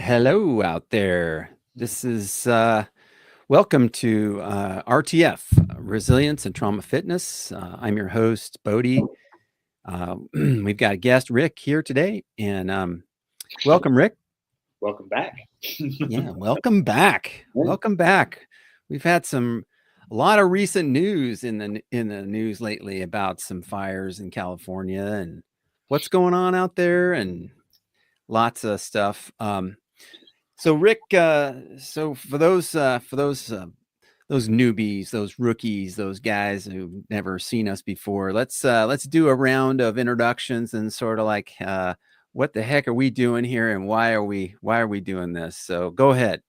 Hello out there. This is welcome to RTF, Resilience and Trauma Fitness. I'm your host, Bodie. We've got a guest, Rick, here today. And welcome, Rick. Welcome back. Yeah, welcome back. Yeah. Welcome back. We've had a lot of recent news in the news lately about some fires in California and what's going on out there and lots of stuff. So Rick, so for those newbies, those rookies, those guys who've never seen us before, let's do a round of introductions and sort of like what the heck are we doing here and why are we doing this? So go ahead.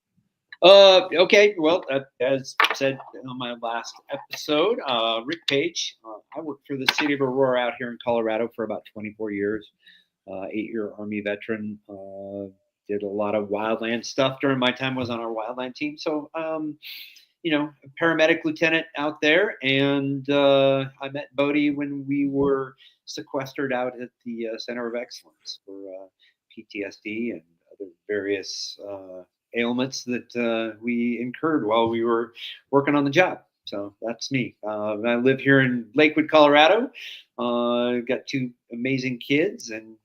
Okay. Well, as said on my last episode, Rick Page. I worked for the city of Aurora out here in Colorado for about 24 years. 8-year Army veteran. Did a lot of wildland stuff during my time. Was on our wildland team. So, a paramedic lieutenant out there, and I met Bodie when we were sequestered out at the Center of Excellence for PTSD and other various ailments that we incurred while we were working on the job. So that's me. I live here in Lakewood, Colorado. Got 2 amazing kids, and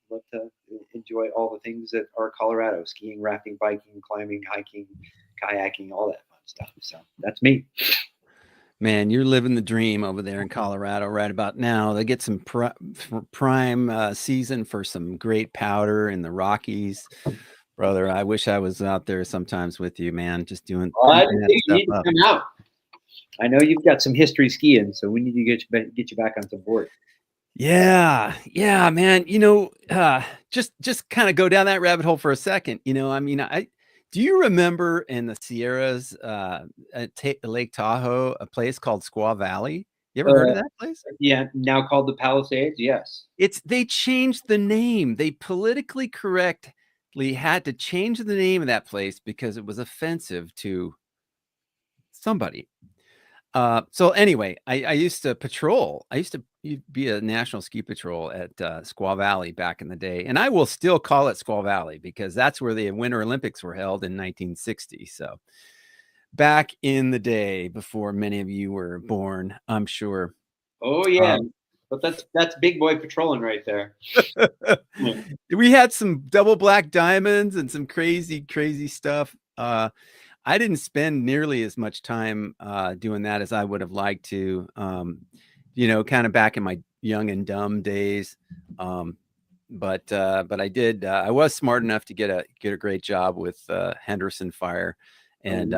love to enjoy all the things that are Colorado: skiing, rafting, biking, climbing, hiking, kayaking, all that fun stuff. So that's me. Man, you're living the dream over there in Colorado right about now. They get some prime season for some great powder in the Rockies. Brother, I wish I was out there sometimes with you, man, just doing I that think you stuff need to up. come out. I know you've got some history skiing, so we need to get you back on some board. Yeah, man. Just kind of go down that rabbit hole for a second. Do you remember in the Sierras, at Lake Tahoe, a place called Squaw Valley? You ever heard of that place? Yeah, now called the Palisades. Yes. They changed the name. They politically correctly had to change the name of that place because it was offensive to somebody. So anyway, I used to patrol. I used to be a national ski patrol at Squaw Valley back in the day, and I will still call it Squaw Valley because that's where the Winter Olympics were held in 1960. So back in the day, before many of you were born, I'm sure. Oh yeah, but that's big boy patrolling right there. We had some double black diamonds and some crazy stuff. I didn't spend nearly as much time doing that as I would have liked to, kind of back in my young and dumb days. But I did. I was smart enough to get a great job with Henderson Fire, and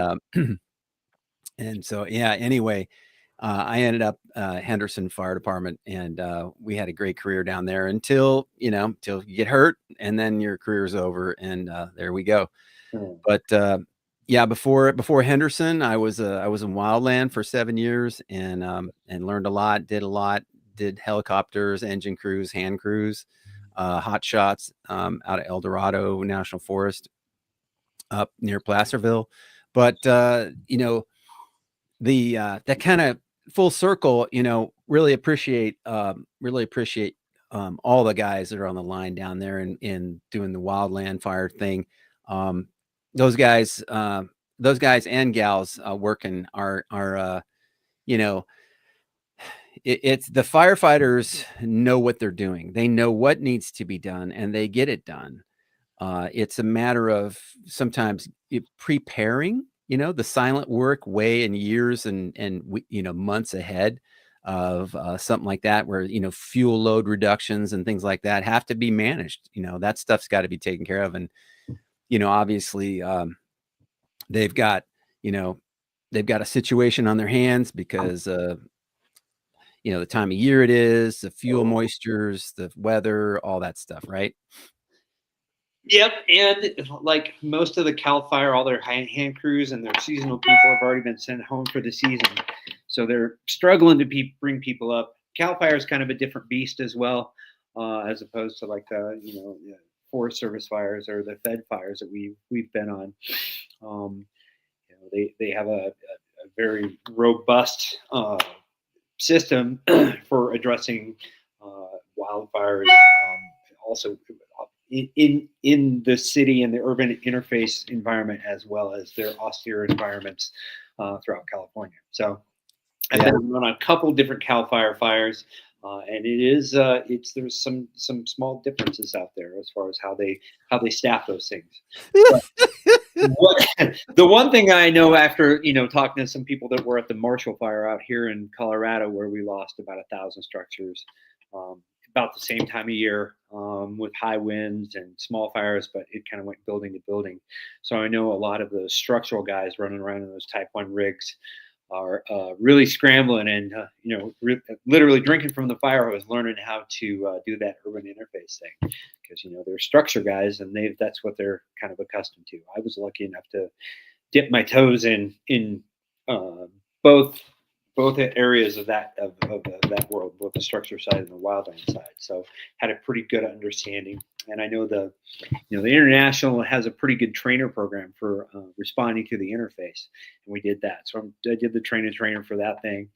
and so yeah. Anyway, I ended up Henderson Fire Department, and we had a great career down there until you get hurt, and then your career's over, and there we go. But yeah, before Henderson, I was in wildland for 7 years and learned a lot, did helicopters, engine crews, hand crews, hot shots out of El Dorado National Forest up near Placerville. But that kind of full circle, really appreciate all the guys that are on the line down there and doing the wildland fire thing. Those guys and gals working are it's the firefighters know what they're doing. They know what needs to be done and they get it done. It's a matter of sometimes preparing, the silent work way and years and months ahead of something like that, where fuel load reductions and things like that have to be managed. That stuff's got to be taken care of, and obviously they've got a situation on their hands because the time of year it is, the fuel moistures, the weather, all that stuff, right? Yep, and like most of the Cal Fire, all their hand crews and their seasonal people have already been sent home for the season, so they're struggling to bring people up. Cal Fire is kind of a different beast as well, as opposed to like Forest Service fires or the Fed fires that we've been on. They have a very robust system for addressing wildfires. Also, in the city and the urban interface environment, as well as their austere environments throughout California. So I've Yeah. been on a couple different Cal Fire fires, and there's some small differences out there as far as how they staff those things. But what the one thing I know after talking to some people that were at the Marshall Fire out here in Colorado, where we lost about 1,000 structures, about the same time of year, with high winds and small fires, but it kind of went building to building. So I know a lot of the structural guys running around in those Type 1 rigs are really scrambling and literally drinking from the fire hose, learning how to do that urban interface thing, because they're structure guys and that's what they're kind of accustomed to. I was lucky enough to dip my toes in uh, both areas of that world, both the structure side and the wildland side. So had a pretty good understanding, and I know the international has a pretty good trainer program for responding to the interface, and we did that. So I did the trainer for that thing,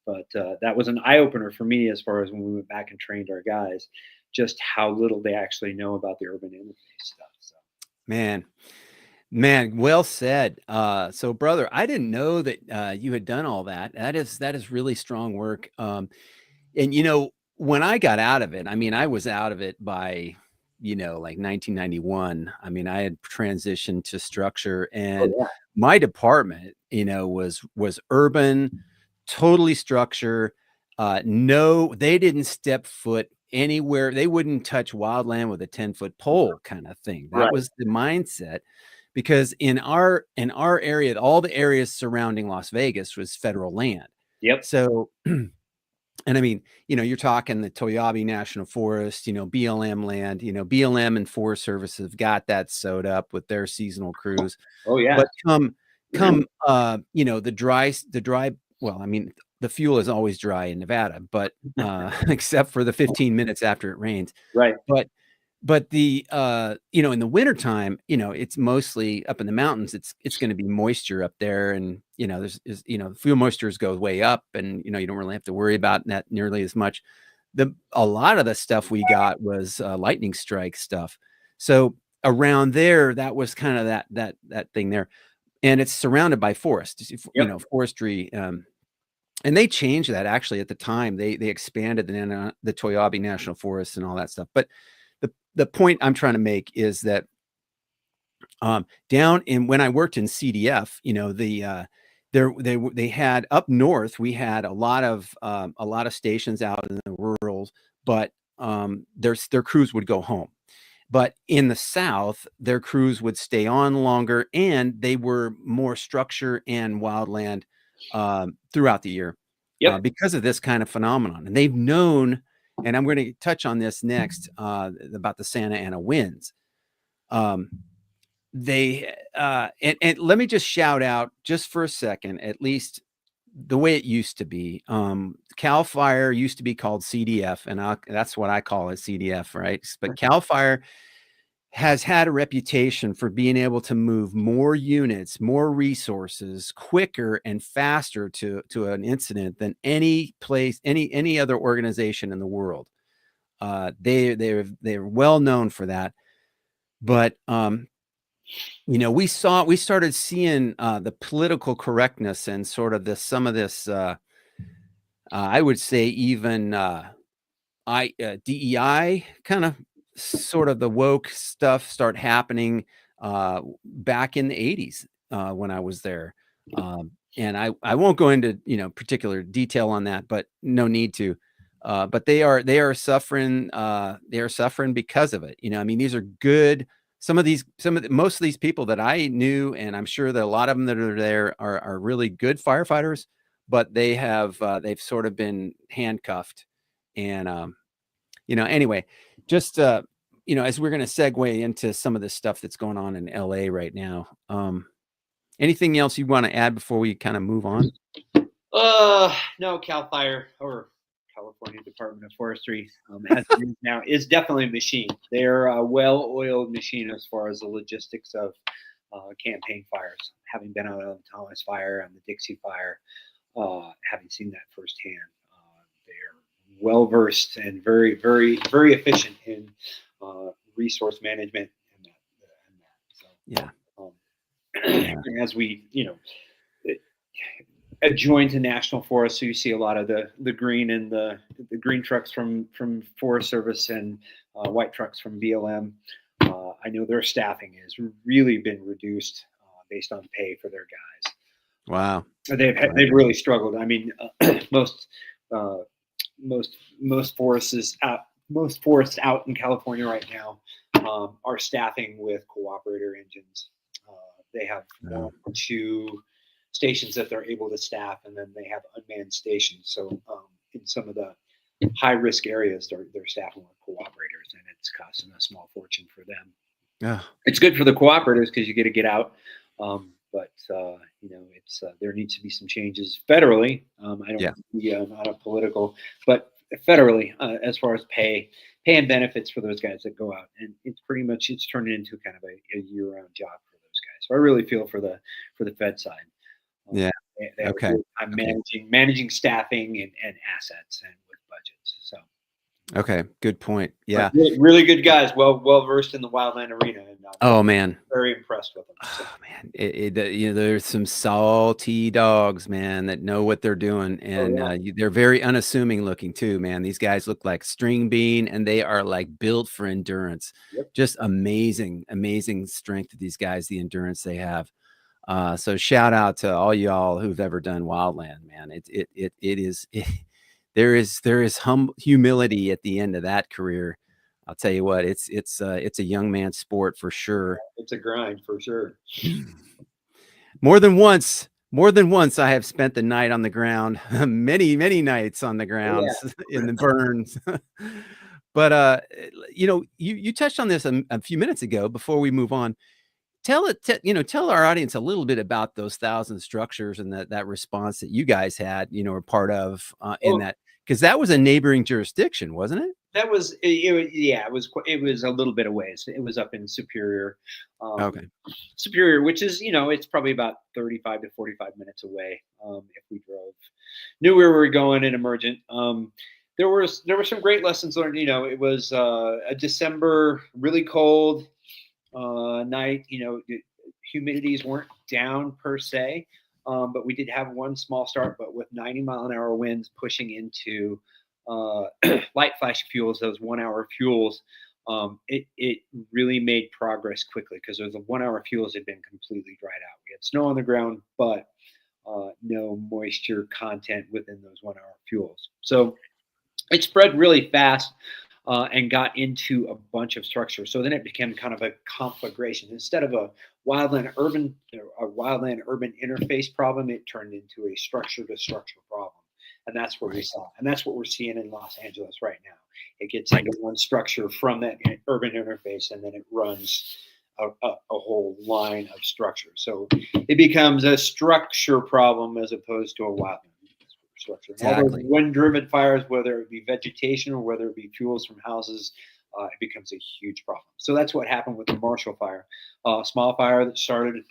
but that was an eye opener for me as far as when we went back and trained our guys, just how little they actually know about the urban interface stuff. So. Man, well said. So brother, I didn't know that you had done all that. That is really strong work. And when I got out of it, I mean, I was out of it by, like 1991. I mean, I had transitioned to structure, and Oh my department, was urban, totally structure. No, they didn't step foot anywhere. They wouldn't touch wildland with a 10-foot pole kind of thing. yeah, That right. was the mindset, because in our area, all the areas surrounding Las Vegas was federal land. Yep. So, and I mean, you're talking the Toyabe National Forest, BLM land, BLM and Forest Service have got that sewed up with their seasonal crews. Oh yeah. But the dry, well, I mean, the fuel is always dry in Nevada, but except for the 15 minutes after it rains. Right. But in the wintertime, it's mostly up in the mountains. It's going to be moisture up there. And, fuel moistures go way up, and, you don't really have to worry about that nearly as much. A lot of the stuff we got was lightning strike stuff. So around there, that was kind of that thing there. And it's surrounded by forest, Yep. forestry. And they changed that actually at the time. They expanded the Toyabe National Forest and all that stuff. But the point I'm trying to make is that down in when I worked in CDF, they had up north, we had a lot of stations out in the rural, but their crews would go home. But in the South, their crews would stay on longer, and they were more structure and wildland throughout the year Yep. because of this kind of phenomenon. And they've known, and I'm going to touch on this next about the Santa Ana winds. And let me just shout out just for a second, at least the way it used to be. Cal Fire used to be called CDF, and that's what I call it, CDF, right? But Cal Fire has had a reputation for being able to move more units, more resources, quicker and faster to an incident than any place, any other organization in the world. They're well known for that. But we started seeing the political correctness and sort of some of this. I would say even DEI kind of sort of the woke stuff start happening back in the 80s when I was there. And I won't go into particular detail on that, but no need to. But they are suffering because of it. I mean, these are good. Most of these people that I knew, and I'm sure that a lot of them that are there are really good firefighters, but they've sort of been handcuffed. And anyway, just as we're going to segue into some of this stuff that's going on in LA right now, anything else you want to add before we kind of move on? No, Cal Fire or California Department of Forestry, as it is now, is definitely a machine. They're a well-oiled machine as far as the logistics of campaign fires. Having been out on the Thomas Fire and the Dixie Fire, having seen that firsthand, they're well versed and very, very, very efficient in resource management and that. So, Yeah. Yeah. and as we, adjoin to national forests, so you see a lot of the green and the green trucks from Forest Service and white trucks from BLM. I know their staffing has really been reduced based on pay for their guys. Wow. They've really struggled. I mean, most uh, most forests out in California right now are staffing with cooperator engines. They have one or two stations that they're able to staff, and then they have unmanned stations. So in some of the high risk areas, they're staffing with cooperators, and it's costing a small fortune for them. Yeah. It's good for the cooperators because you get to get out. But it's there needs to be some changes federally. I don't be not a political, but federally as far as pay and benefits for those guys that go out, and it's pretty much it's turned into kind of a year-round job for those guys. So I really feel for the Fed side. Yeah. They have Okay. I'm managing staffing and assets and with budgets. So. Okay. Good point. Yeah. Really, really good guys. Well versed in the wildland arena. And Oh man. Very impressed with them. So. Oh man, there's some salty dogs, man, that know what they're doing, and they're very unassuming looking too, man. These guys look like string bean, and they are like built for endurance. Yep. Just amazing strength of these guys, the endurance they have. So shout out to all y'all who've ever done wildland, man. There is humility at the end of that career. I'll tell you what, it's a young man's sport for sure. It's a grind for sure. More than once, I have spent the night on the ground, many nights on the ground in the burns. But you touched on this a few minutes ago. Before we move on, tell our audience a little bit about those 1,000 structures and that response that you guys had, or part of in that, because that was a neighboring jurisdiction, wasn't it? That was it was a little bit of ways. It was up in Superior. Okay. Superior, which is it's probably about 35 to 45 minutes away. If we knew where we were going and Emergent. There were some great lessons learned. It was a December, really cold night. Humidities weren't down per se, but we did have one small start. But with 90-mile-an-hour winds pushing into light flash fuels, those 1 hour fuels, it really made progress quickly because those 1 hour fuels had been completely dried out. We had snow on the ground, but no moisture content within those 1 hour fuels. So it spread really fast and got into a bunch of structures. So then it became kind of a conflagration. Instead of a wildland urban interface problem, it turned into a structure to structure problem. And that's what we saw. And that's what we're seeing in Los Angeles right now. It gets into one structure from that urban interface, and then it runs a whole line of structure. So it becomes a structure problem as opposed to a wildland structure. Exactly. All those wind-driven fires, whether it be vegetation or whether it be fuels from houses, it becomes a huge problem. So that's what happened with the Marshall Fire, a small fire that started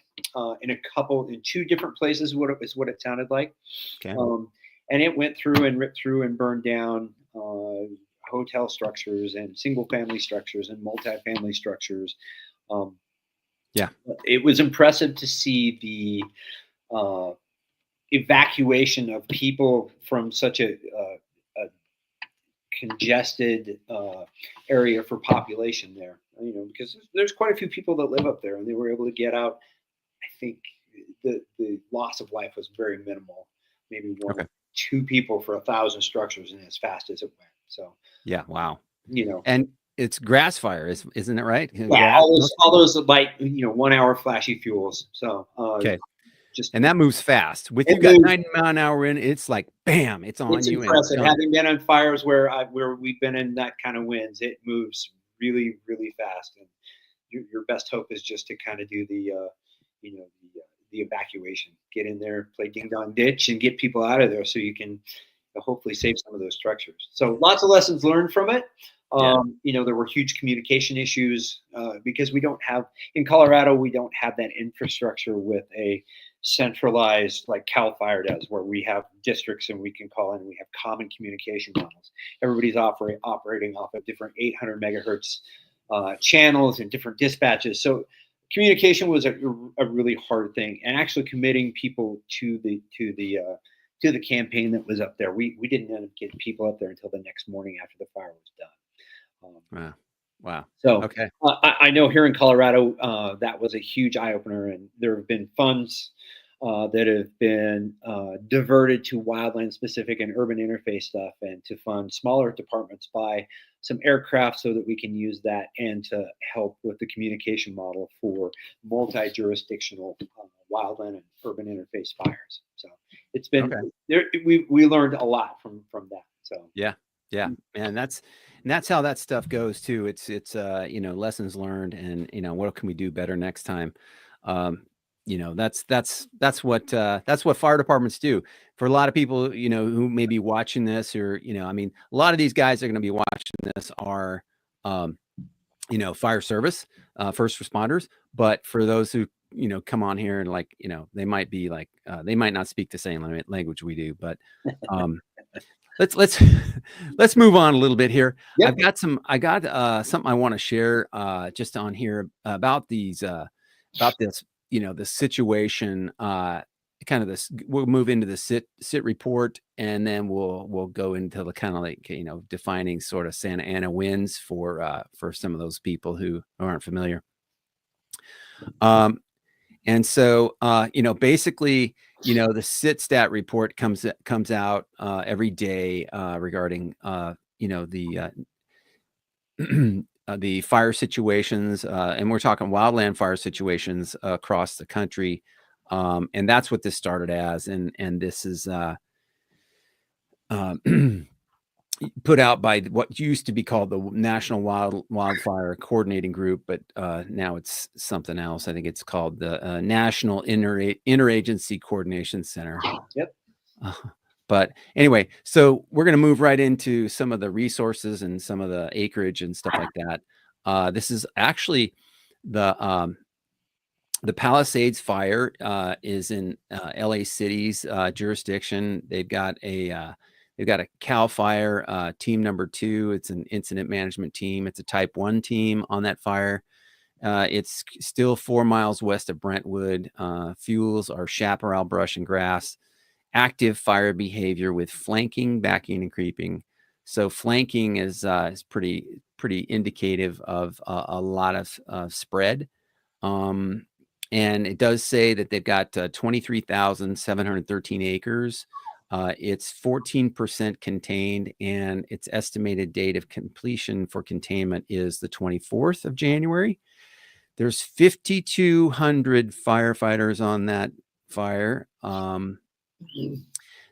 in two different places. What it sounded like. Okay. And it went through and ripped through and burned down hotel structures and single-family structures and multi-family structures. It was impressive to see the evacuation of people from such a congested area for population there. Because there's quite a few people that live up there, and they were able to get out. I think the loss of life was very minimal, maybe one. Okay. 2 people for 1,000 structures, and as fast as it went. So wow. And it's grass fire, isn't it right? Yeah, all those light 1 hour flashy fuels. So okay. And that moves fast. With you got 90-mile-an-hour in, it's like bam, it's on you. It's impressive. Having been on fires where we've been in that kind of winds, it moves really, really fast. And your best hope is just to kind of do the evacuation, get in there, play ding dong ditch, and get people out of there so you can hopefully save some of those structures. So lots of lessons learned from it. There were huge communication issues because in Colorado, we don't have that infrastructure with a centralized like Cal Fire does, where we have districts and we can call in, we have common communication models. Everybody's operating off of different 800 megahertz channels and different dispatches. So communication was a really hard thing, and actually committing people to the campaign that was up there. We didn't end up getting people up there until the next morning after the fire was done. Wow. Wow. So Okay. I know here in Colorado that was a huge eye opener, and there have been funds that have been diverted to wildland specific and urban interface stuff, and to fund smaller departments by some aircraft so that we can use that and to help with the communication model for multi-jurisdictional wildland and urban interface fires. So it's been Okay. there. We learned a lot from that. So Yeah. Yeah. And that's how that stuff goes too. It's lessons learned, and what can we do better next time? Um, that's what fire departments do. For a lot of people, who may be watching this, or, I mean, a lot of these guys are going to be watching this are, fire service, first responders. But for those who, come on here and like, they might be like, they might not speak the same language we do, but, let's let's move on a little bit here. yep. I got something I want to share just on here about these about this, the situation, kind of this. We'll move into the sit report, and then we'll go into the kind of like, defining sort of Santa Ana winds for some of those people who aren't familiar. And so, basically, the sit stat report comes out every day regarding, the fire situations, and we're talking wildland fire situations across the country. And that's what this started as. And this is put out by what used to be called the National Wildfire Coordinating Group, but now it's something else. I think it's called the National Interagency Coordination Center. Yep. But anyway, so we're going to move right into some of the resources and some of the acreage and stuff like that. This is actually the Palisades Fire is in LA City's jurisdiction. They've got a CAL FIRE team number 2. It's an incident management team. It's a type 1 team on that fire. It's still 4 miles west of Brentwood. Fuels are chaparral, brush, and grass. Active fire behavior with flanking, backing, and creeping. So flanking is pretty indicative of a lot of spread. And it does say that they've got 23,713 acres. It's 14% contained, and its estimated date of completion for containment is the 24th of January. There's 5,200 firefighters on that fire.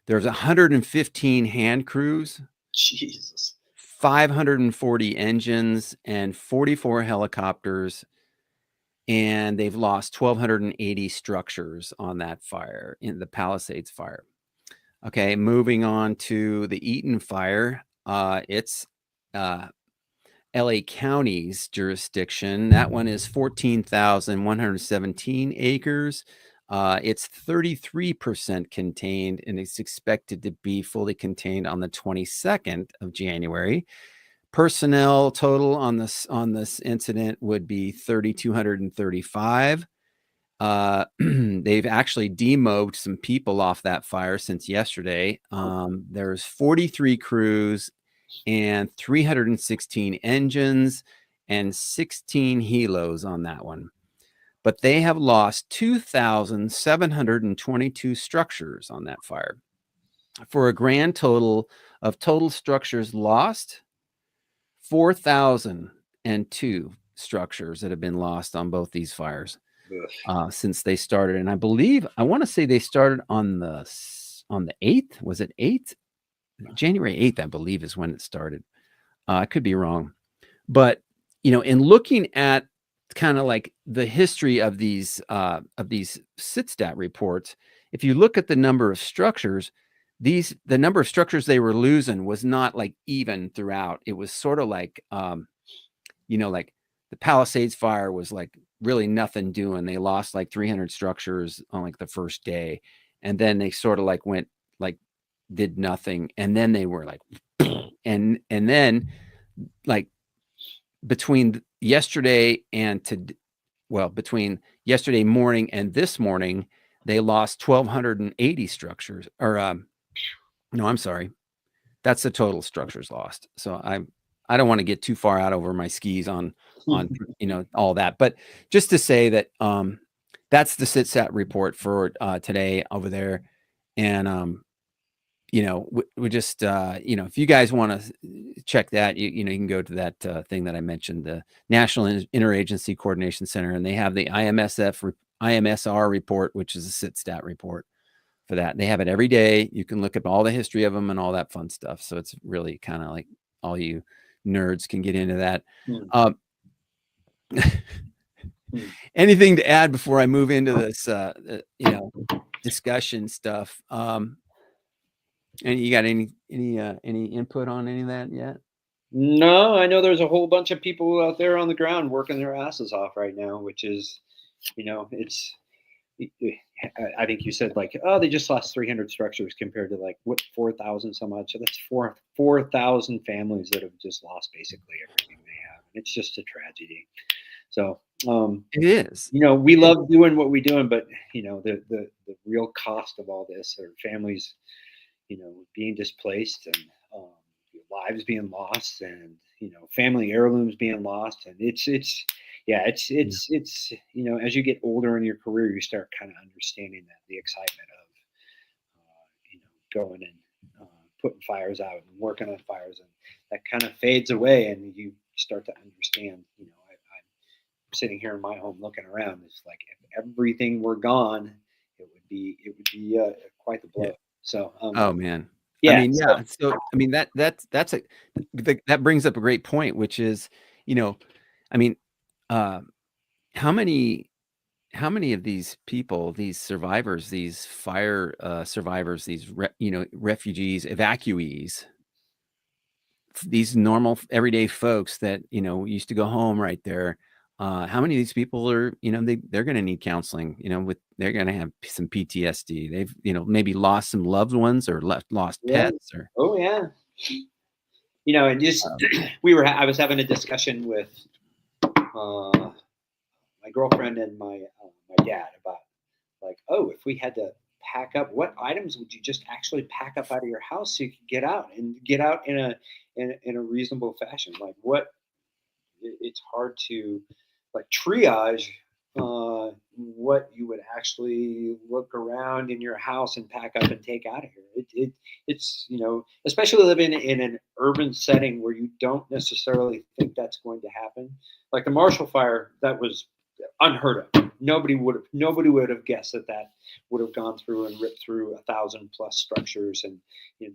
There's 115 hand crews, Jesus, 540 engines, and 44 helicopters. And they've lost 1,280 structures on that fire, in the Palisades Fire. Okay, moving on to the Eaton Fire. It's LA County's jurisdiction. That one is 14,117 acres. It's 33% contained, and it's expected to be fully contained on the 22nd of January. Personnel total on this incident would be 3,235. They've actually demobbed some people off that fire since yesterday. There's 43 crews and 316 engines and 16 helos on that one. But they have lost 2,722 structures on that fire, for a grand total of total structures lost, 4,002 structures that have been lost on both these fires since they started. And I want to say they started on the 8th. Was it 8th? January 8th, I believe, is when it started. I could be wrong. But, in looking at kind of like the history of these SITSTAT reports, if you look at the number of structures, the number of structures they were losing was not like even throughout. It was sort of like, like the Palisades Fire was like really nothing doing. They lost like 300 structures on like the first day. And then they sort of like went like did nothing. And then they were like, and then like between yesterday and between yesterday morning and this morning, they lost 1,280 structures. Or no, I'm sorry, that's the total structures lost. So I don't want to get too far out over my skis on all that, but just to say that that's the SITSAT report for today over there, and we just if you guys want to check that, you can go to that thing that I mentioned, the National Interagency Coordination Center, and they have the IMSR report, which is a SITSAT report for that. They have it every day. You can look up all the history of them and all that fun stuff. So it's really kind of like all you nerds can get into that. Anything to add before I move into this, discussion stuff? And you got any input on any of that yet? No, I know there's a whole bunch of people out there on the ground working their asses off right now, which is, it's. I think you said like, oh, they just lost 300 structures compared to like what 4,000 so much. So that's 4,000 families that have just lost basically everything they have. It's just a tragedy. So it is. We love doing what we're doing, but the real cost of all this are families, being displaced and lives being lost, and family heirlooms being lost, and it's as you get older in your career, you start kind of understanding that the excitement of going and putting fires out and working on fires, and that kind of fades away, and you start to understand. I'm sitting here in my home looking around. It's like if everything were gone, it would be quite the blow. Yeah. So, oh man. yeah. I mean, yeah. So I mean that brings up a great point, which is, I mean, how many of these people, these survivors, these fire survivors, these refugees, evacuees, these normal everyday folks that used to go home right there, how many of these people are they're going to need counseling, they're going to have some PTSD, they've maybe lost some loved ones or lost pets or oh yeah, and just I was having a discussion with my girlfriend and my dad about like, oh, if we had to pack up, what items would you just actually pack up out of your house so you could get out in a reasonable fashion? Like it's hard to like triage what you would actually look around in your house and pack up and take out of here. It's especially living in an urban setting where you don't necessarily think that's going to happen. Like the Marshall Fire, that was unheard of. Nobody would have guessed that would have gone through and ripped through 1,000+ structures and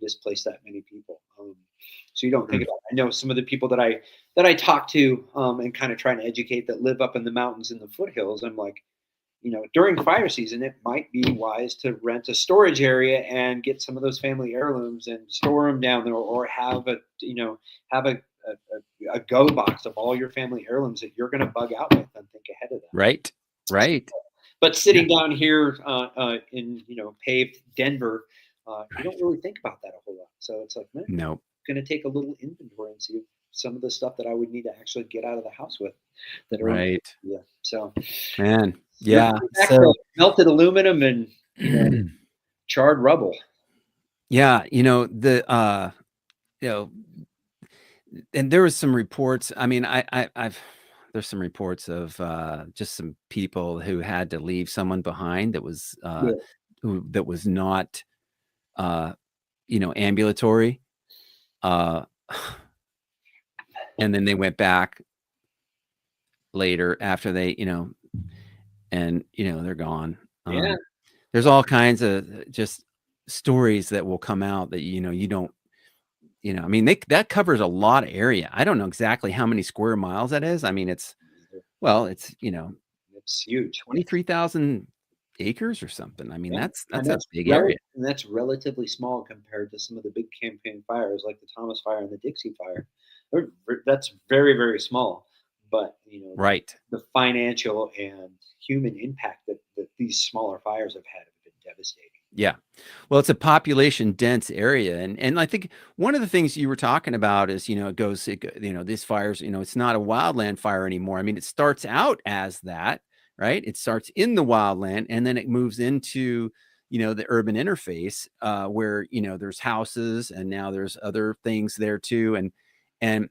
displaced that many people. So you don't think about it. I know some of the people that I talk to and kind of trying to educate that live up in the mountains in the foothills. I'm like, during fire season, it might be wise to rent a storage area and get some of those family heirlooms and store them down there, or have a go box of all your family heirlooms that you're going to bug out with and think ahead of that. Right. But sitting down here in paved Denver, you don't really think about that a whole lot. So it's like, man, no, going to take a little inventory and see some of the stuff that I would need to actually get out of the house with. That are right. Yeah. So, man, yeah. So melted aluminum and charred rubble. Yeah, and there was some reports. I mean, there's some reports of just some people who had to leave someone behind that was that was not ambulatory, and then they went back later after they and they're gone. There's all kinds of just stories that will come out that you don't. I mean, that covers a lot of area. I don't know exactly how many square miles that is. I mean, it's huge. 23,000 acres or something. I mean, that's a big area. And that's relatively small compared to some of the big campaign fires like the Thomas Fire and the Dixie Fire. That's very, very small. But, right. The financial and human impact that these smaller fires have had been devastating. Yeah. Well, it's a population dense area. And I think one of the things you were talking about is, these fires, it's not a wildland fire anymore. I mean, it starts out as that, right? It starts in the wildland and then it moves into, the urban interface, where, there's houses and now there's other things there too. And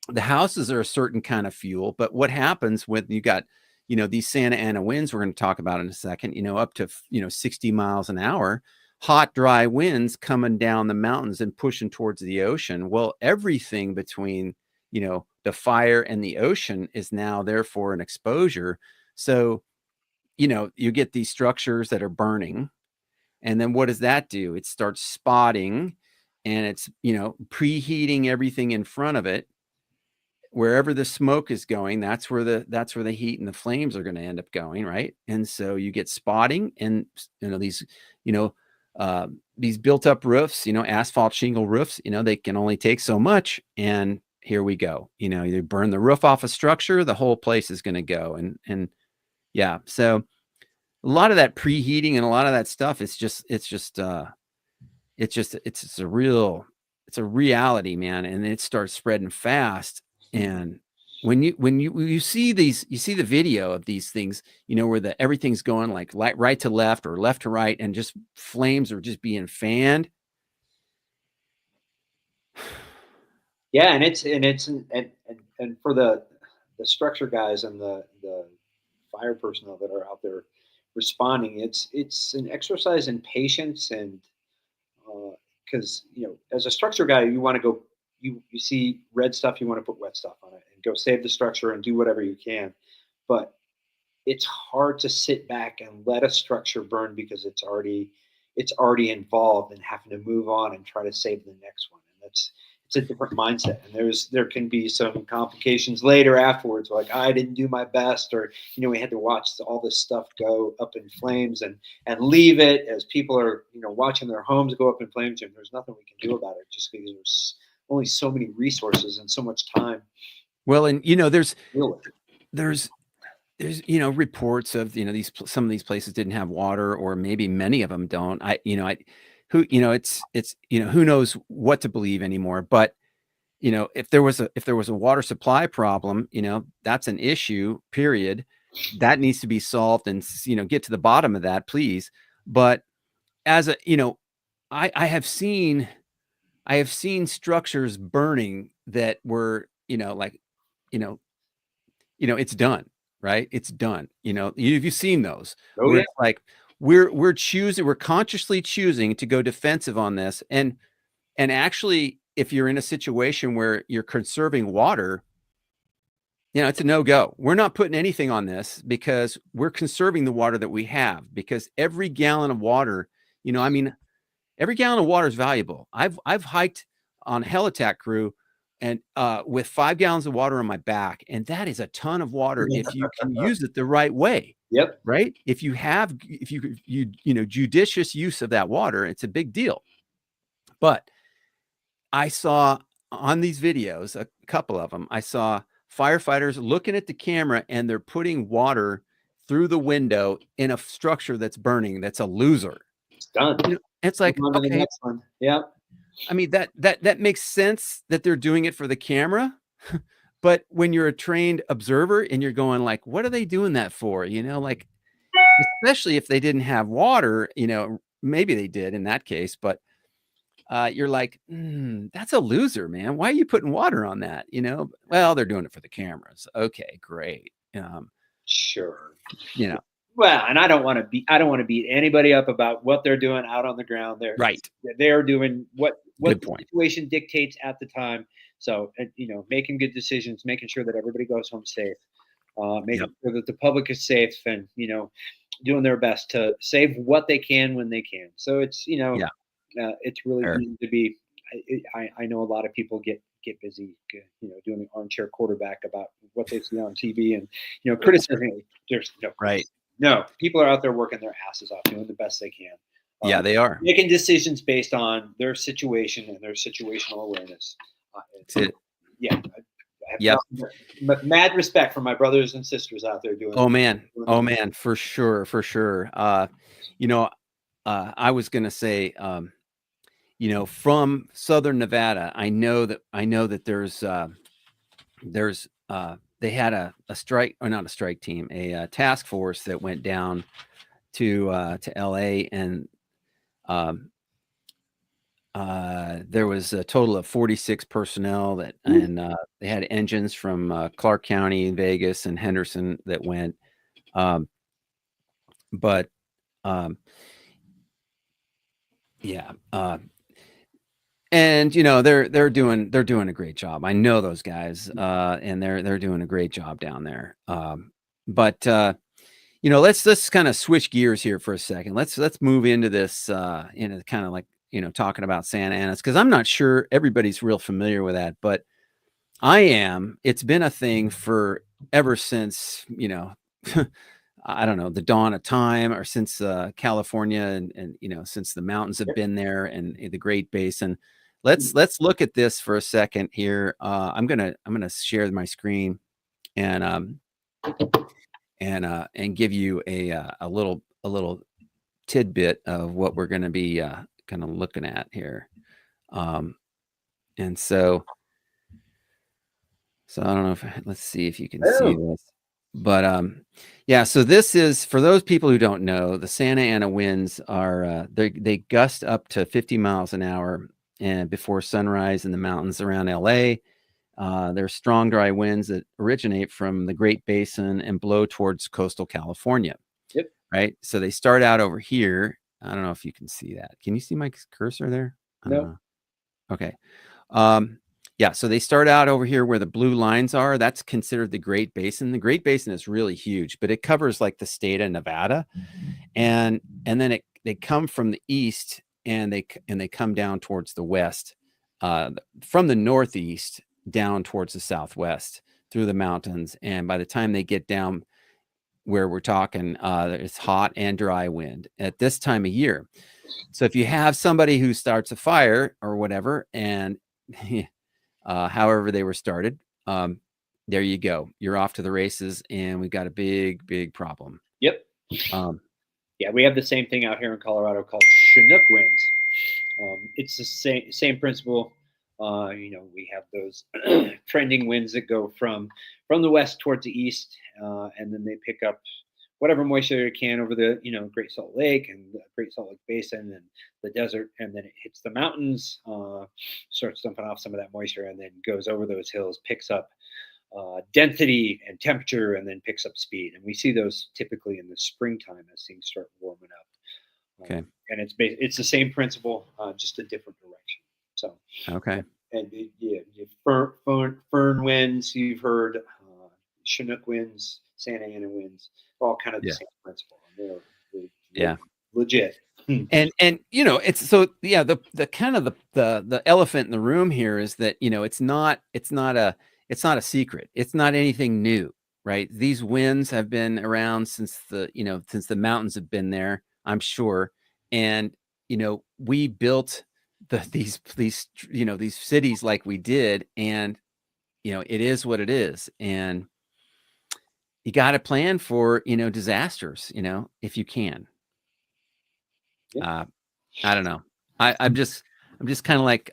the houses are a certain kind of fuel, but what happens when you got, these Santa Ana winds we're going to talk about in a second, up to, 60 miles an hour, hot, dry winds coming down the mountains and pushing towards the ocean. Well, everything between, the fire and the ocean is now therefore an exposure. So, you get these structures that are burning. And then what does that do? It starts spotting and it's, preheating everything in front of it. Wherever the smoke is going, that's where the heat and the flames are going to end up going, right? And so you get spotting, and you know these built up roofs, asphalt shingle roofs, they can only take so much, and here we go. You burn the roof off a structure, the whole place is going to go, and yeah. So a lot of that preheating and a lot of that stuff, it's a reality, man, and it starts spreading fast. And when you see you see the video of these things, where everything's going like right to left or left to right, and just flames are just being fanned. Yeah, and for the structure guys and the fire personnel that are out there responding, it's an exercise in patience, and because as a structure guy, you want to go, you see red stuff, you want to put wet stuff on it and go save the structure and do whatever you can. But it's hard to sit back and let a structure burn because it's already involved and having to move on and try to save the next one. And it's a different mindset. And there can be some complications later afterwards, like I didn't do my best, or we had to watch all this stuff go up in flames and leave it as people are watching their homes go up in flames, and there's nothing we can do about it just because there's only so many resources and so much time. Well, and there's reports of some of these places didn't have water, or maybe many of them don't. Who knows what to believe anymore. But if there was a water supply problem, that's an issue, period. That needs to be solved, and get to the bottom of that, please. But as I have seen structures burning that were it's done, right? It's done. You've seen those where it's like we're consciously choosing to go defensive on this, and actually, if you're in a situation where you're conserving water, it's a no-go. We're not putting anything on this because we're conserving the water that we have, because every gallon of water, every gallon of water is valuable. I've hiked on Helitack crew and with 5 gallons of water on my back, and that is a ton of water if you can use it the right way. Yep. Right? If you judicious use of that water, it's a big deal. But I saw on these videos, a couple of them, I saw firefighters looking at the camera and they're putting water through the window in a structure that's burning. That's a loser. It's done. It's like, okay. The next one. Yeah. I mean, that makes sense that they're doing it for the camera. But when you're a trained observer and you're going like, what are they doing that for? Like, especially if they didn't have water, maybe they did in that case, but you're like, that's a loser, man. Why are you putting water on that? Well, they're doing it for the cameras. Okay, great. Sure. Well, and I don't want to beat anybody up about what they're doing out on the ground there. Right. They're doing what the situation dictates at the time. So, making good decisions, making sure that everybody goes home safe, making sure that the public is safe, and, doing their best to save what they can when they can. So it's, it's really easy to be. I know a lot of people get busy, doing the armchair quarterback about what they see on TV and, criticizing. There's no, people are out there working their asses off, doing the best they can. Yeah, they are making decisions based on their situation and their situational awareness. That's it. Yeah. I have mad respect for my brothers and sisters out there doing. Oh man, for sure. I was going to say, from Southern Nevada, I know that they had a strike, or not a strike team, a task force that went down to LA, and there was a total of 46 personnel and they had engines from Clark County, Vegas, and Henderson that went. But yeah, and they're doing a great job. I know those guys, and they're doing a great job down there. But let's kind of switch gears here for a second. Let's move into this, into kind of like talking about Santa Ana's, because I'm not sure everybody's real familiar with that, but I am. It's been a thing for ever since I don't know, the dawn of time, or since California, and since the mountains have been there, and the Great Basin. Let's look at this for a second here. I'm gonna share my screen, and give you a little tidbit of what we're going to be kind of looking at here. And so I don't know if, let's see if you can see this, but yeah, so this is, for those people who don't know, the Santa Ana winds are they gust up to 50 miles an hour and before sunrise in the mountains around LA. They're strong, dry winds that originate from the Great Basin and blow towards coastal California. Yep. Right. So they start out over here. I don't know if you can see that. Can you see my cursor there? No. Okay. Yeah. So they start out over here where the blue lines are. That's considered the Great Basin. The Great Basin is really huge, but it covers like the state of Nevada, and then they come from the east, and they come down towards the west, from the northeast down towards the southwest through the mountains. And by the time they get down where we're talking, it's hot and dry wind at this time of year. So if you have somebody who starts a fire or whatever, and however they were started, there you go. You're off to the races, and we've got a big problem. Yep. Yeah, we have the same thing out here in Colorado called Chinook winds. It's the same principle. We have those trending winds that go from the west towards the east, and then they pick up whatever moisture they can over the Great Salt Lake and the Great Salt Lake Basin and the desert, and then it hits the mountains, starts dumping off some of that moisture, and then goes over those hills, picks up density and temperature, and then picks up speed. And we see those typically in the springtime as things start warming up. Okay. And it's the same principle, just a different direction. So okay. And fern winds, you've heard, Chinook winds, Santa Ana winds, all kind of the same principle. And they're legit. And it's so, yeah, the kind of the elephant in the room here is that it's not a secret. It's not anything new, right? These winds have been around since the mountains have been there, I'm sure. And we built these cities like we did, and it is what it is. And you got to plan for disasters, if you can. I don't know. I'm just kind of like,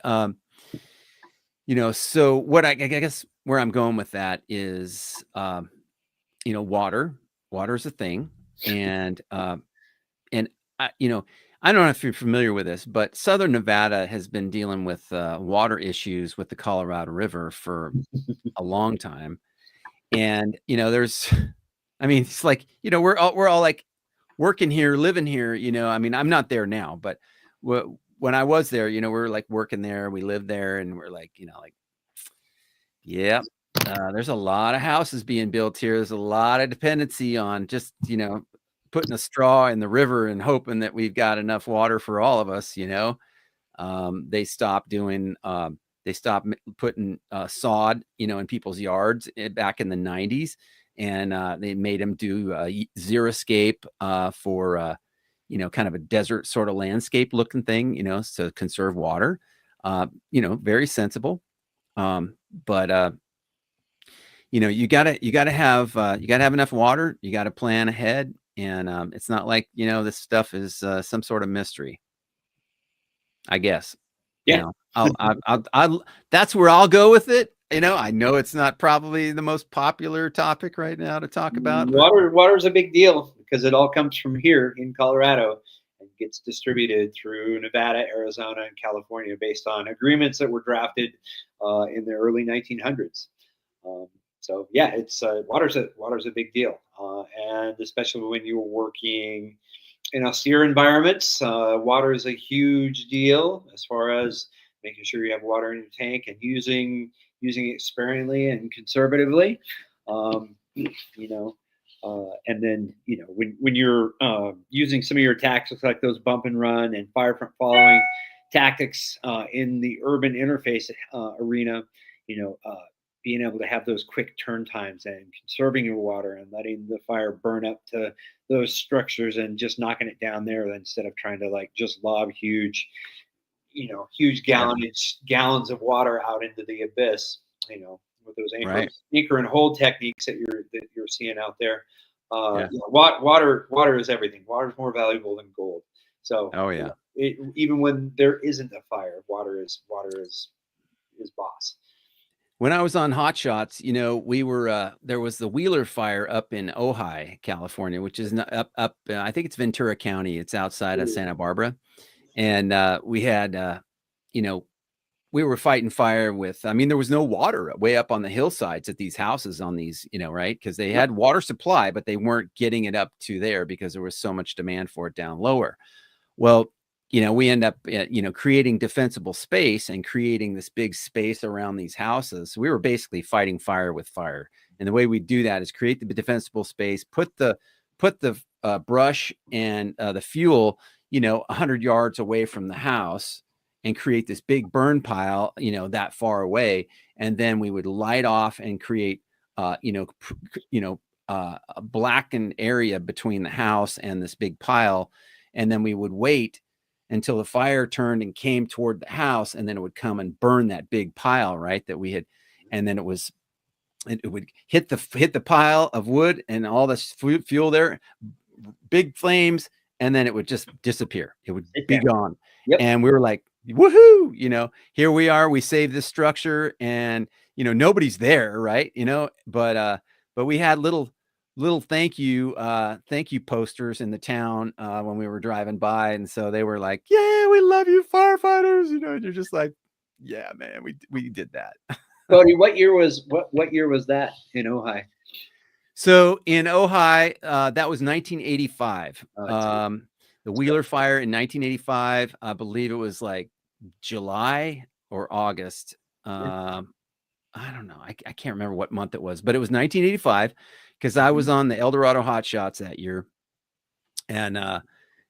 so what I guess where I'm going with that is, water is a thing. And I don't know if you're familiar with this, but Southern Nevada has been dealing with water issues with the Colorado River for a long time. And, it's like, we're all like working here, living here, I'm not there now, but when I was there, we're like working there, we lived there, and we're like, yeah, there's a lot of houses being built here. There's a lot of dependency on just, putting a straw in the river and hoping that we've got enough water for all of us. They stopped putting sod, in people's yards back in the 90s. And they made them do xeriscape for, kind of a desert sort of landscape looking thing, to conserve water. Very sensible. But you gotta have enough water. You gotta plan ahead. and it's not like this stuff is some sort of mystery. I guess. Yeah. That's where I'll go with it. I know it's not probably the most popular topic right now to talk about, but Water is a big deal because it all comes from here in Colorado and gets distributed through Nevada, Arizona, and California based on agreements that were drafted in the early 1900s. So yeah, it's water's a big deal, and especially when you're working in austere environments, water is a huge deal as far as making sure you have water in your tank and using it sparingly and conservatively. You know, and then when you're using some of your tactics like those bump and run and fire front following tactics in the urban interface arena, you know. Being able to have those quick turn times and conserving your water and letting the fire burn up to those structures and just knocking it down there instead of trying to like just lob huge gallons of water out into the abyss, with those anchor and hold techniques that you're seeing out there. Water is everything. Water is more valuable than gold. So even when there isn't a fire, water is boss. When I was on Hot Shots, we were there was the Wheeler fire up in Ojai, California, which is up. I think it's Ventura County. It's outside of Santa Barbara, and we had, we were fighting fire with. I mean, there was no water way up on the hillsides at these houses on these, right? Because they had water supply, but they weren't getting it up to there because there was so much demand for it down lower. Well, we end up, creating defensible space and creating this big space around these houses. So we were basically fighting fire with fire. And the way we do that is create the defensible space, put the brush and the fuel, 100 yards away from the house and create this big burn pile, that far away. And then we would light off and create, a blackened area between the house and this big pile. And then we would wait until the fire turned and came toward the house, and then it would come and burn that big pile, right? That we had, and then it would hit the pile of wood and all this fuel there, big flames, and then it would just disappear. It would be gone. Yep. And we were like, woohoo, here we are, we saved this structure, and nobody's there, right? But we had little thank you posters in the town when we were driving by, and so they were like, yeah, we love you firefighters, and you're just like, yeah, man, we did that. Cody, what year was that in Ojai? So in Ojai, that was 1985. The Wheeler fire in 1985, I believe it was like July or August. I don't know, I can't remember what month it was, but it was 1985. Because I was on the Eldorado Hot Shots that year, and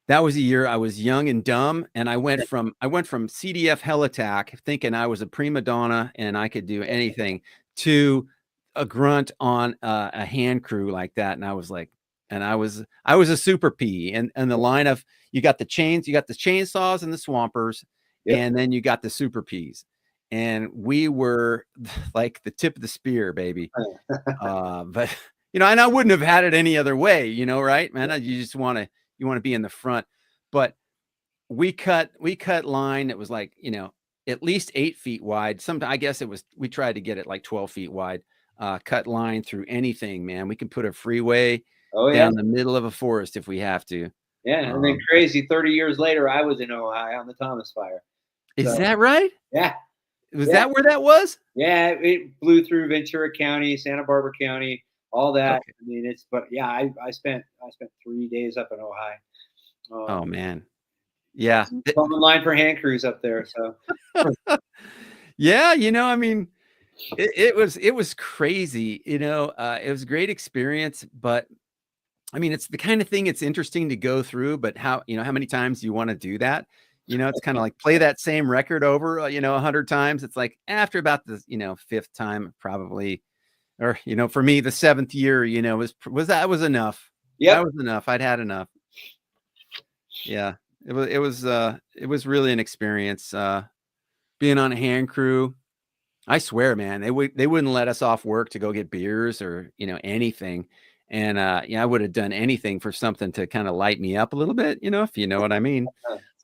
that was a year I was young and dumb, and I went from CDF Hell Attack, thinking I was a prima donna and I could do anything, to a grunt on a hand crew like that, and I was like, and I was a super P, and the line of, you got the chainsaws and the swampers, and then you got the super Ps, and we were like the tip of the spear, baby. But and I wouldn't have had it any other way, right, man? You just want to be in the front. But we cut line. It was like, at least 8 feet wide. I guess we tried to get it like 12 feet wide, cut line through anything, man. We can put a freeway down the middle of a forest if we have to. Yeah. And then crazy, 30 years later, I was in Ojai on the Thomas fire. Is that right? Yeah. Was that where that was? Yeah. It blew through Ventura County, Santa Barbara County, all that. Okay. I mean, I spent 3 days up in Ojai. Oh man. Yeah. On the line for hand crews up there. So yeah, I mean, it was crazy, it was a great experience, but I mean, it's the kind of thing it's interesting to go through, but how many times do you want to do that? It's kind of like play that same record over, 100 times. It's like after about the, 5th time, probably, or, for me, the 7th year, was enough. Yeah. That was enough. I'd had enough. Yeah. It was really an experience, being on a hand crew. I swear, man, they wouldn't let us off work to go get beers or, anything. And yeah, I would have done anything for something to kind of light me up a little bit, if you know what I mean.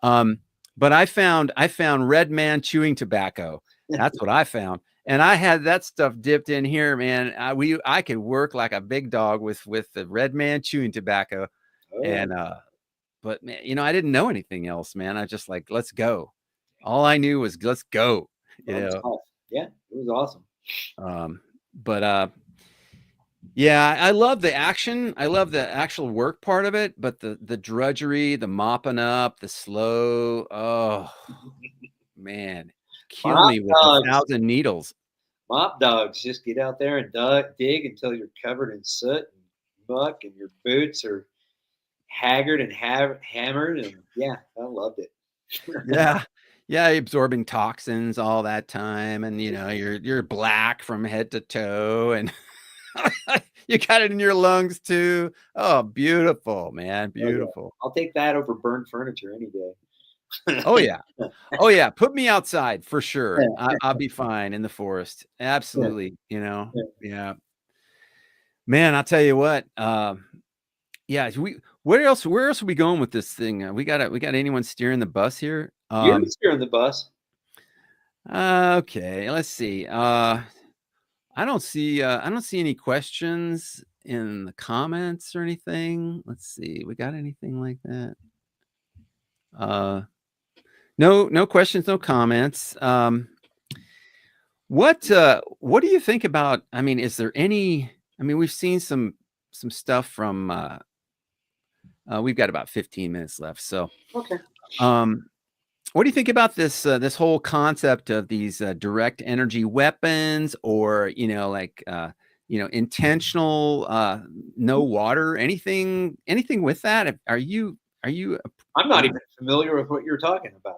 Um, but I found Red Man chewing tobacco. That's what I found. And I had that stuff dipped in here, man. I could work like a big dog with the Red Man chewing tobacco. Oh yeah. And but man, I didn't know anything else, man. I just like, let's go. All I knew was let's go, you That was know. tough. Yeah, it was awesome. But yeah, I love the action. I love the actual work part of it, but the drudgery, the mopping up, the slow, oh man, kill Mop me with a dogs. thousand needles. Mop dogs. Just get out there and dig until you're covered in soot and muck, and your boots are haggard and hammered. And yeah, I loved it. Yeah. Yeah, absorbing toxins all that time, and you're black from head to toe, and you got it in your lungs too. Oh, beautiful, man, Oh yeah, beautiful. I'll take that over burned furniture any day. Oh yeah. Oh yeah, put me outside for sure. Yeah, I'll be fine in the forest. yeah, Absolutely, yeah. yeah. Man, I'll tell you what. Yeah, where else are we going with this thing? We got anyone steering the bus here? You're steering the bus. Okay, let's see. I don't see any questions in the comments or anything. Let's see. We got anything like that? No questions, no comments. What do you think about, I mean, is there any, I mean, we've seen some stuff from we've got about 15 minutes left. So, Okay. what do you think about this whole concept of these direct energy weapons, or like intentional no water, anything with that? Are you I'm not even familiar with what you're talking about.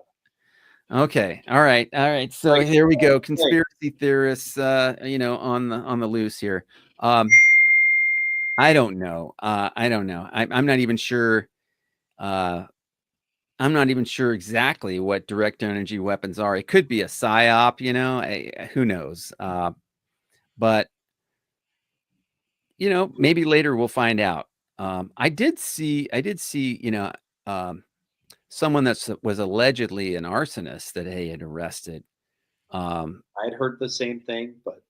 okay? All right. So Like, here we go. hey, Conspiracy theorists, on the loose here. I don't know. I don't know. I'm not even sure. Uh, I'm not even sure exactly what direct energy weapons are. It could be a psyop, who knows? But maybe later we'll find out. I did see, someone that was allegedly an arsonist that they had arrested. I'd heard the same thing, but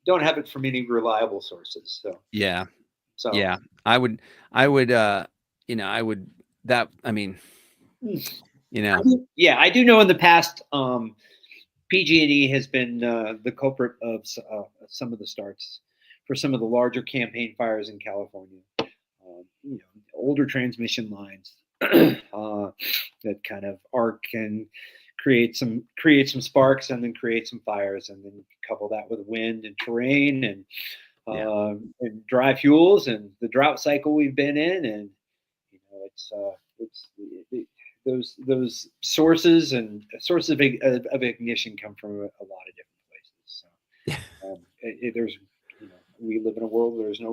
don't have it from any reliable sources. So, Yeah, so yeah. I would that. I mean, hmm. you know, Yeah, I do know in the past, PG&E has been the culprit of some of the starts for some of the larger campaign fires in California. Older transmission lines that kind of arc and create some sparks and then create some fires, and then couple that with wind and terrain yeah, and dry fuels and the drought cycle we've been in, and it's those sources of ignition come from a lot of different places. So there's we live in a world where there's no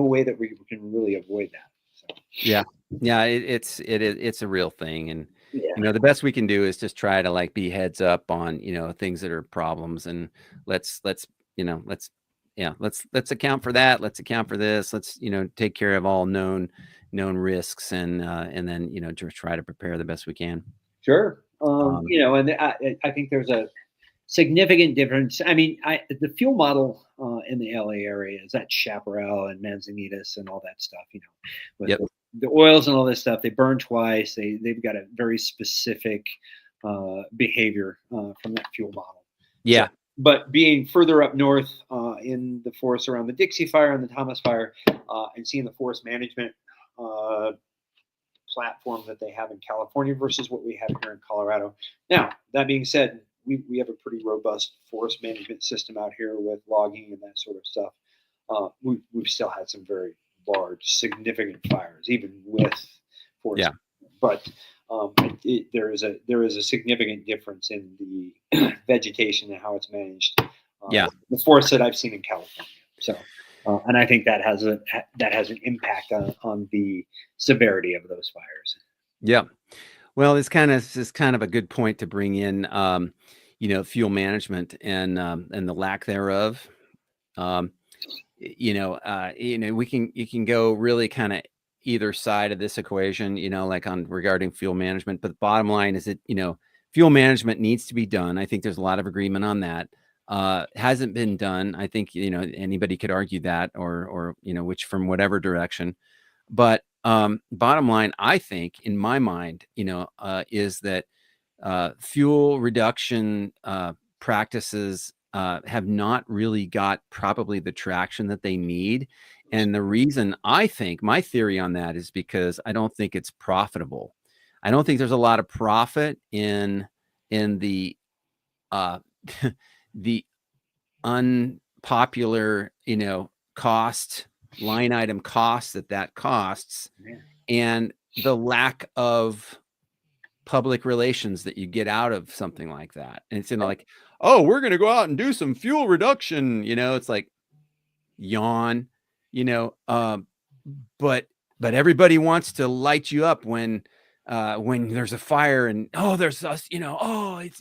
way that we can really avoid that. So yeah, yeah. It's a real thing, and yeah, the best we can do is just try to like be heads up on things that are problems, and let's let's yeah let's account for that. Let's account for this. Let's take care of all known risks, and then to try to prepare the best we can. sure. Um, And I think there's a significant difference. I mean, the fuel model in the LA area is that Chaparral and Manzanitas and all that stuff. With yep. the oils and all this stuff, they burn twice. They've got a very specific behavior from that fuel model. So, Yeah. but being further up north in the forest around the Dixie Fire and the Thomas Fire, and seeing the forest management uh, platform that they have in California versus what we have here in Colorado. Now, that being said, we have a pretty robust forest management system out here with logging and that sort of stuff. We've still had some very large, significant fires, even with forest. Yeah. But there is a significant difference in the vegetation and how it's managed. Yeah. The forest that I've seen in California. So, and I think that has an impact on the severity of those fires. Yeah. Well, it's kind of a good point to bring in, fuel management and the lack thereof. Um, you can go really kind of either side of this equation, like on regarding fuel management. But the bottom line is that, fuel management needs to be done. I think there's a lot of agreement on that. Hasn't been done. I think, anybody could argue that or, which from whatever direction. But bottom line, I think in my mind, is that fuel reduction practices have not really got probably the traction that they need. And the reason I think my theory on that is because I don't think it's profitable. I don't think there's a lot of profit in the uh, the unpopular, cost line item costs that costs, and the lack of public relations that you get out of something like that. And it's like, oh, we're going to go out and do some fuel reduction. It's like yawn, you know, um, but everybody wants to light you up when there's a fire and, oh, there's us, oh, it's,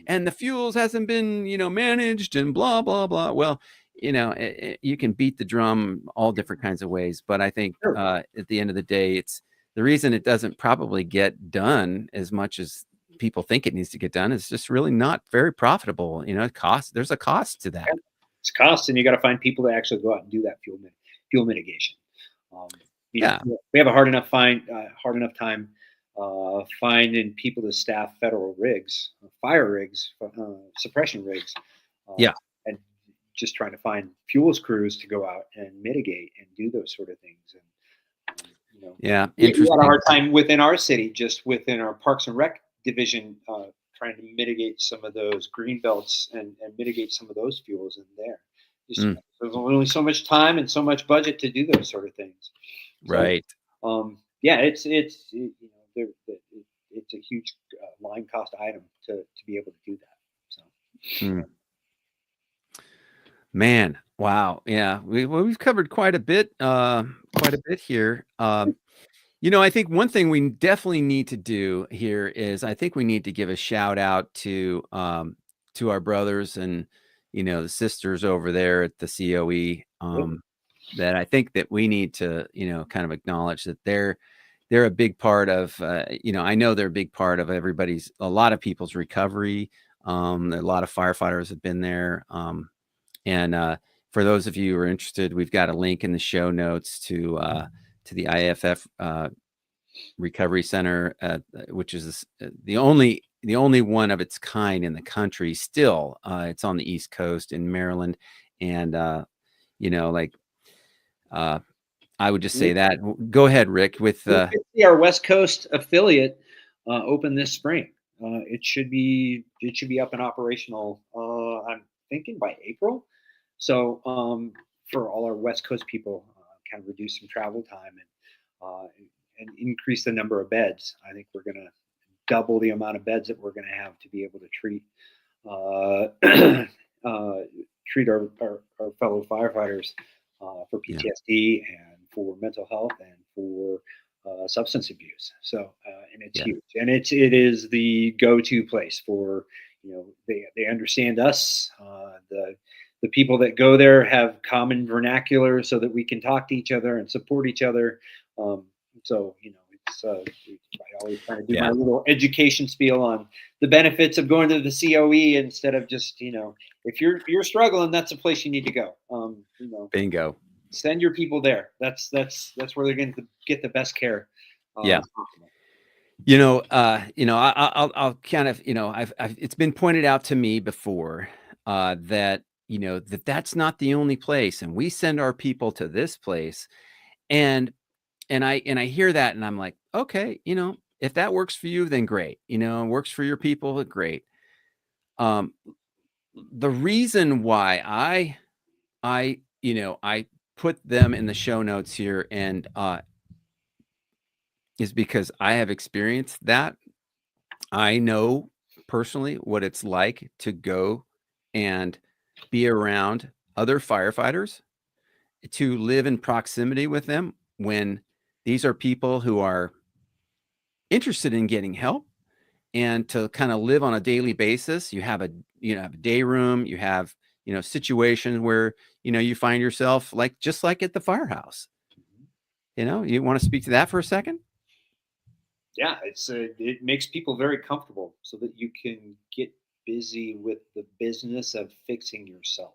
and the fuels hasn't been, managed and blah, blah, blah. Well, you can beat the drum all different kinds of ways. But I think at the end of the day, it's the reason it doesn't probably get done as much as people think it needs to get done. It's just really not very profitable. There's a cost to that. It's cost, and you got to find people to actually go out and do that fuel mitigation. We have a hard enough time finding people to staff federal rigs, fire rigs, suppression rigs. And just trying to find fuels crews to go out and mitigate and do those sort of things. And we had a hard time within our city, just within our Parks and Rec division, trying to mitigate some of those green belts and mitigate some of those fuels in there. There's only so much time and so much budget to do those sort of things. Right. It's a huge line cost item to be able to do that. So. Man, wow. Yeah, we've covered quite a bit here. I think one thing we definitely need to do here is I think we need to give a shout out to our brothers and the sisters over there at the COE. That I think that we need to kind of acknowledge that they're a big part of I know they're a big part of a lot of people's recovery. A lot of firefighters have been there. And for those of you who are interested, we've got a link in the show notes to the IFF Recovery Center, which is the only one of its kind in the country. Still, it's on the East Coast in Maryland, and I would just say that. Go ahead, Rick. With our West Coast affiliate open this spring. It should be up and operational. I'm thinking by April. So for all our West Coast people, kind of reduce some travel time and increase the number of beds. I think we're going to double the amount of beds that we're going to have to be able to treat our fellow firefighters for PTSD and for mental health and for substance abuse. So and it's huge, and it is the go-to place for they understand us. The people that go there have common vernacular so that we can talk to each other and support each other. So it's I always try to do my little education spiel on the benefits of going to the COE instead of just if you're struggling, that's a place you need to go. Bingo. Send your people there. That's where they're going to get the best care. I'll kind of it's been pointed out to me before that that's not the only place, and we send our people to this place, and I hear that, and I'm like, okay, if that works for you, then great. Works for your people, great. The reason why I put them in the show notes here and is because I have experienced that. I know personally what it's like to go and be around other firefighters, to live in proximity with them when these are people who are interested in getting help, and to kind of live on a daily basis. You have a day room, you have situations where, you find yourself just like at the firehouse. You want to speak to that for a second? Yeah, it makes people very comfortable so that you can get busy with the business of fixing yourself.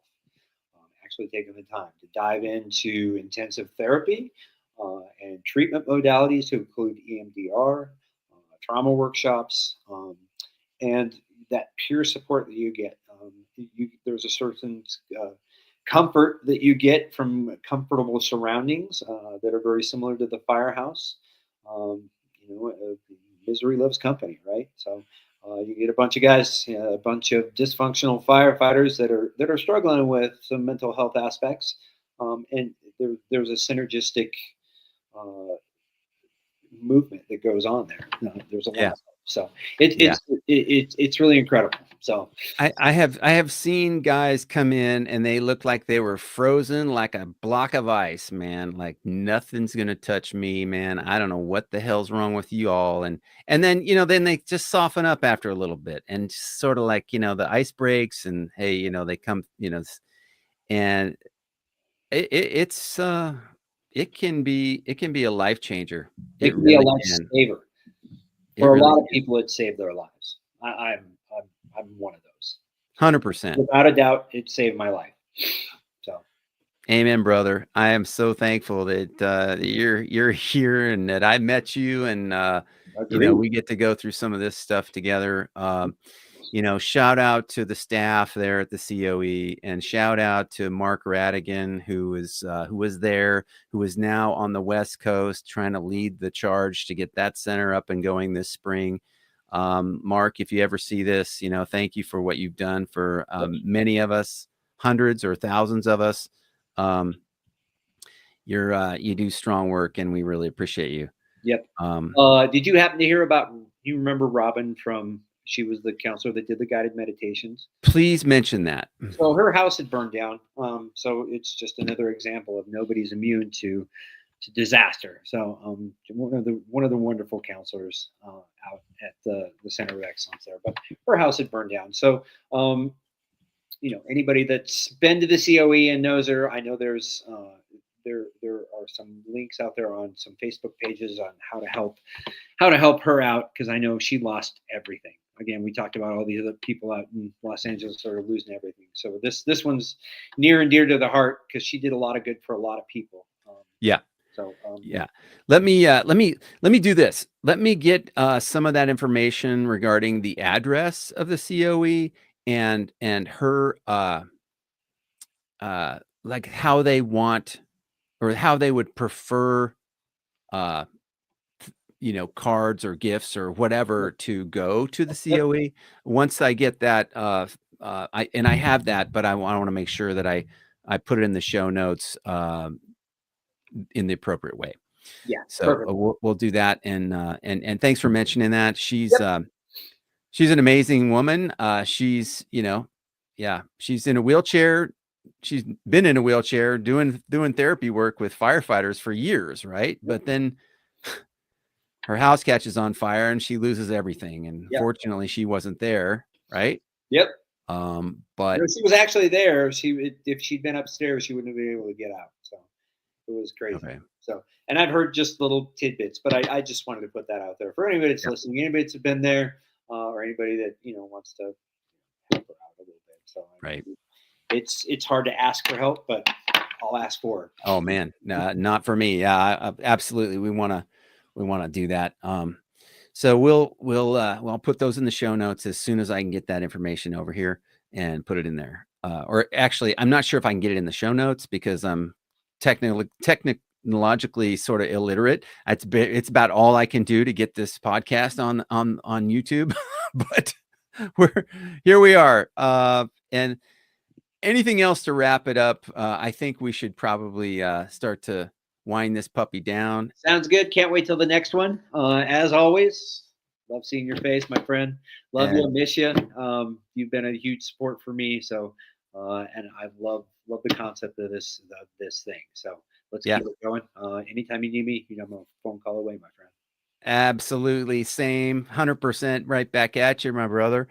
Actually taking the time to dive into intensive therapy and treatment modalities to include EMDR, trauma workshops, and that peer support that you get. There's a certain comfort that you get from comfortable surroundings that are very similar to the firehouse. Um, Misery loves company, right? So you get a bunch of guys, a bunch of dysfunctional firefighters that are struggling with some mental health aspects, and there's a synergistic uh, movement that goes on there. There's a lot Yeah. of stuff. So Yeah. it's really incredible. So I have seen guys come in and they look like they were frozen like a block of ice, man. Like nothing's gonna touch me, man. I don't know what the hell's wrong with you all. And then then they just soften up after a little bit and just sort of like the ice breaks and hey, they come, and it can be a life changer. it It can be a really can. lifesaver It for a really lot of can. people. It saved their lives. I'm one of those. 100%. Without a doubt, it saved my life. So Amen, brother. I am so thankful that you're here and that I met you, and agreed. we get to go through some of this stuff together. Shout out to the staff there at the COE, and shout out to Mark Radigan, who was there, who is now on the West Coast trying to lead the charge to get that center up and going this spring. Mark, if you ever see this, thank you for what you've done for many of us, hundreds or thousands of us. Um, you do strong work, and we really appreciate you. Yep. Um, Did you happen to hear about? You remember Robin from? She was the counselor that did the guided meditations. please mention that. So her house had burned down. So it's just another example of nobody's immune to disaster. So one of the wonderful counselors out at the Center of Excellence there, but her house had burned down. So anybody that's been to the COE and knows her, I know there are some links out there on some Facebook pages on how to help her out, because I know she lost everything. Again, we talked about all these other people out in Los Angeles that are losing everything. So this one's near and dear to the heart because she did a lot of good for a lot of people. Yeah. So Yeah. Let me do this. Let me get some of that information regarding the address of the COE and her like how they want or how they would prefer uh cards or gifts or whatever to go to the yep, COE. Once I get that I have that, but I want to make sure that I put it in the show notes in the appropriate way. yeah, So perfect. we'll do that, and thanks for mentioning that. Yep. She's an amazing woman. She's yeah, she's in a wheelchair. She's been in a wheelchair doing therapy work with firefighters for years, right? But then her house catches on fire and she loses everything. And Yep. fortunately, she wasn't there, right? Yep. But She was actually there. If she'd been upstairs, she wouldn't have been able to get out. So it was crazy. okay, So, and I've heard just little tidbits, but I just wanted to put that out there for anybody that's yeah, listening, anybody that's been there, or anybody that wants to help her out a little bit. So right. it's hard to ask for help, but I'll ask for it. Oh man, not for me. Yeah, absolutely. We want to do that. So we'll put those in the show notes as soon as I can get that information over here and put it in there. Or actually, I'm not sure if I can get it in the show notes because I'm technologically sort of illiterate. It's about all I can do to get this podcast on YouTube, but here we are. And anything else to wrap it up? I think we should probably start to wind this puppy down. Sounds good. Can't wait till the next one. As always, love seeing your face, my friend. Love you. And Miss you. You've been a huge support for me. So, and I love the concept of this thing. So let's yeah, keep it going. Anytime you need me, I'm a phone call away, my friend. absolutely. Same. 100% right back at you, my brother.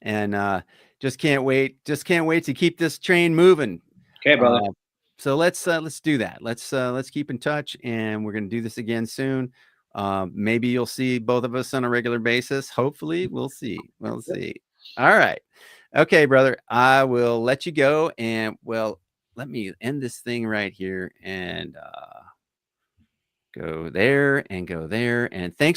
And Just can't wait. Just can't wait to keep this train moving. Okay, brother. So let's do that. Let's keep in touch, and we're gonna do this again soon. Maybe you'll see both of us on a regular basis. Hopefully, we'll see. We'll see. All right. Okay, brother. I will let you go, and well, let me end this thing right here and go there and go there. And thanks